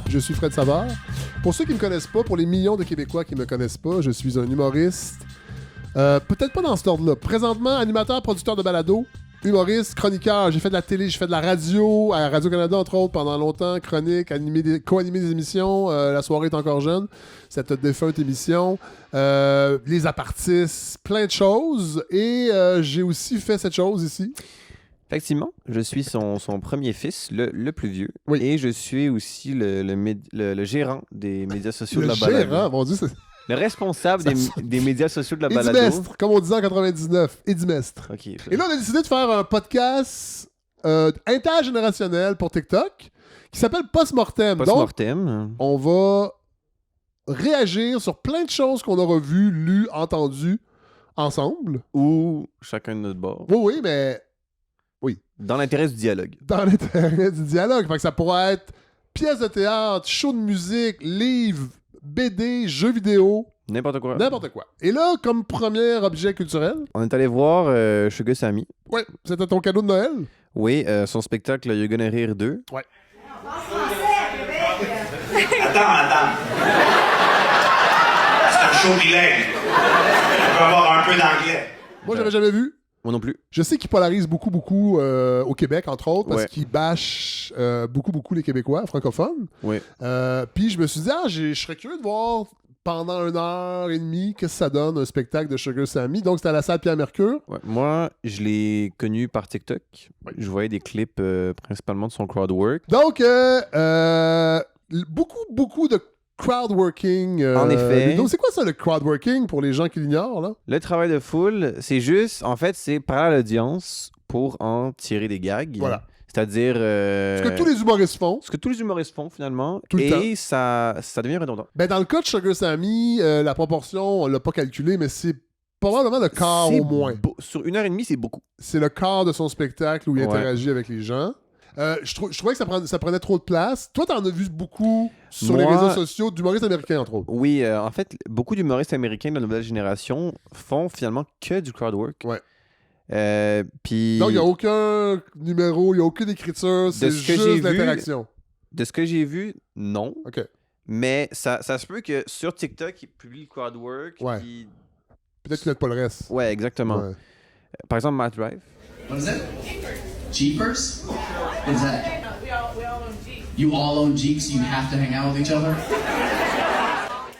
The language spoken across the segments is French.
Je suis Fred Savard. Pour ceux qui ne me connaissent pas, pour les millions de Québécois qui ne me connaissent pas, je suis un humoriste. Peut-être pas dans cet ordre-là. Présentement, animateur, producteur de balado, humoriste, chroniqueur. J'ai fait de la télé, j'ai fait de la radio, à Radio-Canada, entre autres, pendant longtemps. Chronique, co-animé des émissions. La soirée est encore jeune. Cette défunte émission. Les apartistes, plein de choses. Et j'ai aussi fait cette chose ici. Effectivement, je suis son premier fils, le plus vieux. Oui. Et je suis aussi le gérant des médias sociaux Le de la balado. gérant, mon Dieu, c'est... Le responsable des médias sociaux de la balado. Édimestre, comme on disait en 99. Édimestre. OK. Et là, on a décidé de faire un podcast intergénérationnel pour TikTok qui s'appelle Post-Mortem. Post-mortem. On va réagir sur plein de choses qu'on aura vues, lues, entendues ensemble. Ou chacun de notre bord. Oui, mais Dans l'intérêt du dialogue. dans l'intérêt du dialogue. Fait que ça pourrait être pièces de théâtre, show de musique, livres, BD, jeux vidéo, N'importe quoi. n'importe quoi. Et là, comme premier objet culturel, On est allé voir Sugar Sammy. ouais, c'était ton cadeau de Noël. Oui, son spectacle You're Gonna Rire 2. Attends. C'est un show bilingue. On peut avoir un peu d'anglais. Moi, j'avais jamais vu. Moi non plus. Je sais qu'il polarise beaucoup au Québec, entre autres, parce Ouais. qu'il bâche beaucoup les Québécois francophones. Oui. Puis je me suis dit, je serais curieux de voir pendant 1h30 qu'est-ce que ça donne un spectacle de Sugar Sammy. Donc, c'était à la salle Pierre-Mercure. Ouais. Moi, je l'ai connu par TikTok. Je voyais des clips principalement de son crowd work. Donc, beaucoup de crowdworking. En effet. Donc, c'est quoi ça, le crowdworking, pour les gens qui l'ignorent, là? Le travail de foule, c'est juste, en fait, c'est parler à l'audience pour en tirer des gags. Voilà. C'est-à-dire... Ce que tous les humoristes font. Ce que tous les humoristes font, finalement. Tout le et ça devient redondant. Ben, dans le cas de Sugar Sammy, la proportion, on l'a pas calculé, mais c'est probablement le quart C'est au moins. Sur 1h30, c'est beaucoup. C'est le quart de son spectacle où il Ouais. interagit avec les gens. Je trouvais que ça prenait trop de place. Toi, t'en as vu beaucoup sur les Moi- réseaux sociaux d'humoristes américains, entre autres. Oui, en fait, beaucoup d'humoristes américains de la nouvelle génération font finalement que du crowd work. Ouais. Puis... Donc, il n'y a aucun numéro, il n'y a aucune écriture, c'est ce que j'ai juste vu, l'interaction. De ce que j'ai vu, non. OK. Mais ça se peut que sur TikTok, ils publient le crowd work. Ouais. puis- Peut-être qu'il n'y a pas le reste. Ouais, exactement. Ouais. Par exemple, Matt Drive. What is it? Jeepers? What is that? We all own Jeep. You all own Jeeps, so you have to hang out with each other?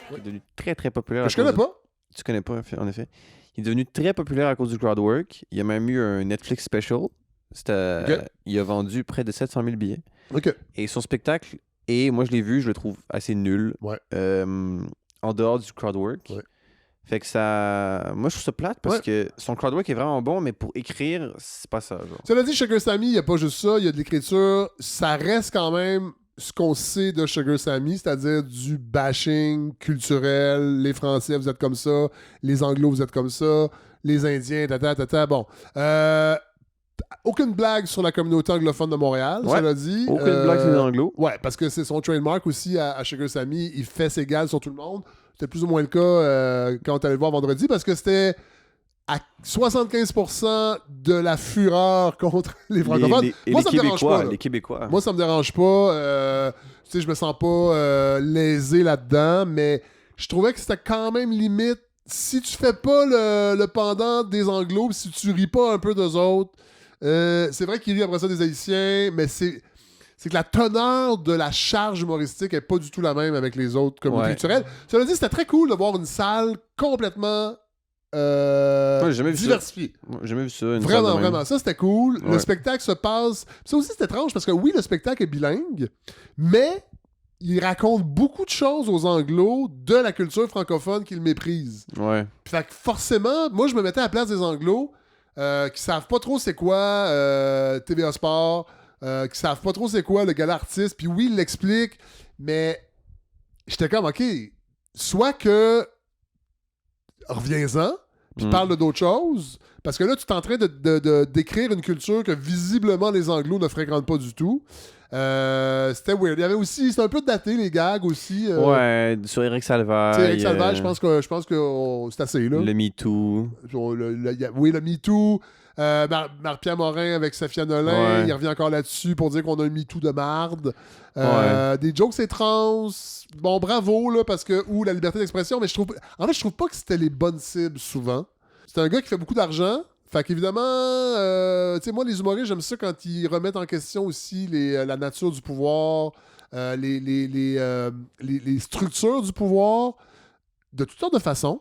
Qui est devenu très, très populaire. Que je connais pas. Tu connais pas, en effet. Il est devenu très populaire à cause du crowd work. Il y a même eu un Netflix special. Ok. Il a vendu près de 700 000 billets. OK. Et son spectacle, et moi je l'ai vu, je le trouve assez nul. Ouais. En dehors du crowd work. Ouais. Fait que ça. Moi je trouve ça plate parce Ouais. que son crowd work est vraiment bon, mais pour écrire, c'est pas ça. Genre. Cela dit, Sugar Sammy, il n'y a pas juste ça, il y a de l'écriture. Ça reste quand même ce qu'on sait de Sugar Sammy, c'est-à-dire du bashing culturel. Les Français, vous êtes comme ça. Les Anglos, vous êtes comme ça. Les Indiens, tata. Bon. Aucune blague sur la communauté anglophone de Montréal, Ouais. cela dit. Aucune blague sur les anglos. Ouais, parce que c'est son trademark aussi à Sugar Sammy. Il fait ses gales sur tout le monde. C'était plus ou moins le cas quand on est allé le voir vendredi, parce que c'était à 75% de la fureur contre les francophones. Et Moi, les ça me dérange Québécois. pas. Là. Les Québécois. Moi, ça me dérange pas. Tu sais, je me sens pas lésé là-dedans, mais je trouvais que c'était quand même limite. Si tu fais pas le pendant des Anglos, si tu ris pas un peu d'eux autres, c'est vrai qu'ils rient après ça des Haïtiens, mais c'est que la teneur de la charge humoristique est pas du tout la même avec les autres communautés Ouais. culturelles. Cela dit, c'était très cool de voir une salle complètement j'ai jamais vu ça. diversifiée. Moi, j'ai jamais vu ça. une salle de Vraiment, même. vraiment. Ça, c'était cool. Le Ouais. spectacle se passe... Ça aussi, c'est étrange parce que oui, le spectacle est bilingue, mais il raconte beaucoup de choses aux Anglos de la culture francophone qu'ils méprisent. Ouais. Fait que forcément, moi, je me mettais à la place des Anglos qui savent pas trop c'est quoi TVA Sport, qui savent pas trop c'est quoi le gala artiste. Puis oui, il l'explique, mais j'étais comme, OK, soit que reviens-en, puis parle de d'autres choses, parce que là, tu es en train d'écrire une culture que visiblement les Anglos ne fréquentent pas du tout. C'était weird. Il y avait aussi, c'était un peu daté, les gags aussi. Ouais, sur Eric Salvaire. Tu sais, Eric Salvaire, je pense que c'est assez, là. Le Me Too. Oui, le Me Too. Pierre Morin avec Safia Nolin, Ouais. il revient encore là-dessus pour dire qu'on a un MeToo de marde. Ouais. Des jokes c'est trans. Bon, bravo, là, parce que... Ou la liberté d'expression, mais je trouve pas que c'était les bonnes cibles, souvent. C'est un gars qui fait beaucoup d'argent. Fait qu'évidemment, tu sais, moi, les humoristes, j'aime ça quand ils remettent en question aussi la nature du pouvoir, les structures du pouvoir, de toutes sortes de façons.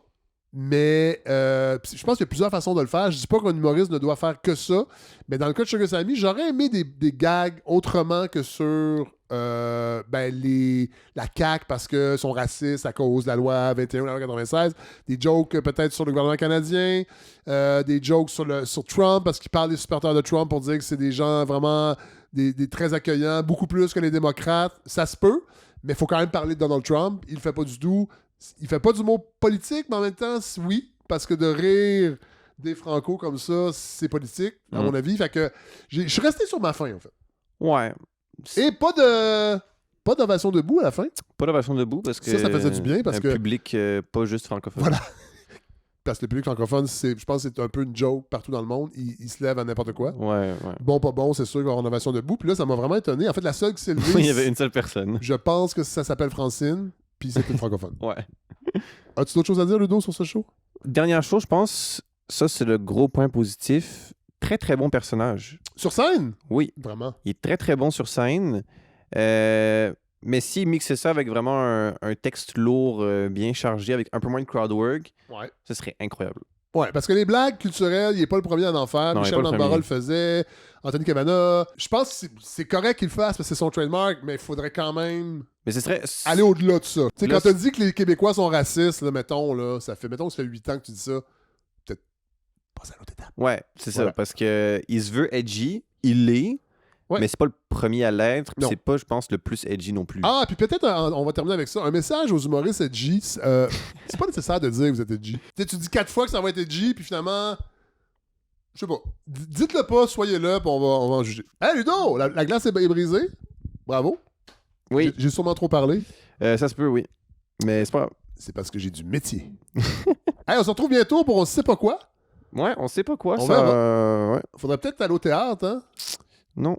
Mais je pense qu'il y a plusieurs façons de le faire. Je dis pas qu'un humoriste ne doit faire que ça, mais dans le cas de Sugar Sammy, j'aurais aimé des gags autrement que sur la CAQ parce qu'ils sont racistes à cause de la loi 21 la loi 96. Des jokes peut-être sur le gouvernement canadien, des jokes sur Trump parce qu'il parle des supporters de Trump pour dire que c'est des gens vraiment des très accueillants, beaucoup plus que les démocrates. Ça se peut, mais il faut quand même parler de Donald Trump. Il le fait pas du tout. Il fait pas d'humour politique, mais en même temps, oui, parce que de rire des Franco comme ça, c'est politique, à mon avis. Fait que je suis resté sur ma fin, en fait. Ouais. Et pas d'ovation debout à la fin. Pas d'ovation debout parce que. Ça faisait du bien parce un que- public pas juste francophone. Voilà. Parce que le public francophone, je pense que c'est un peu une joke partout dans le monde. Il se lève à n'importe quoi. Ouais. Bon, pas bon, c'est sûr qu'il va y avoir une ovation debout. Puis là, ça m'a vraiment étonné. En fait, la seule qui s'est levée, Il y avait une seule personne. je pense que ça s'appelle Francine, puis c'est une francophone. Ouais. As-tu d'autres choses à dire, Ludo, sur ce show? Dernière chose, je pense, ça c'est le gros point positif. Très très bon personnage. Sur scène? Oui, Vraiment. il est très très bon sur scène. Mais s'il mixait ça avec vraiment un texte lourd, bien chargé, avec un peu moins de crowd work, Ouais. ce serait incroyable. Ouais, parce que les blagues culturelles, il n'est pas le premier à en faire. Non, il est Michel pas le Lambara premier. le faisait, Anthony Cavana. Je pense que c'est correct qu'il le fasse parce que c'est son trademark, mais il faudrait quand même Mais ce serait. aller au-delà de ça. Tu sais, Là, quand tu dis que les Québécois sont racistes, là, mettons que ça fait 8 ans que tu dis ça, peut-être passer à l'autre étape. Ouais, c'est Voilà. ça. Parce que il se veut edgy, il l'est, Ouais. mais c'est pas le premier à l'être, puis Non. c'est pas, je pense, le plus edgy non plus. Ah, puis peut-être, on va terminer avec ça. Un message aux humoristes edgy, c'est pas nécessaire de dire que vous êtes edgy. Tu sais, tu dis 4 fois que ça va être edgy, puis finalement, je sais pas. Dites-le pas, soyez là, puis on va en juger. Hey, Ludo, la glace est brisée. Bravo. Oui, J'ai sûrement trop parlé. ça se peut, oui. Mais c'est pas grave. C'est parce que j'ai du métier. Hey, on se retrouve bientôt pour on sait pas quoi. Ouais, on sait pas quoi. On ça. verra. Ouais. Faudrait peut-être aller au théâtre, hein? Non.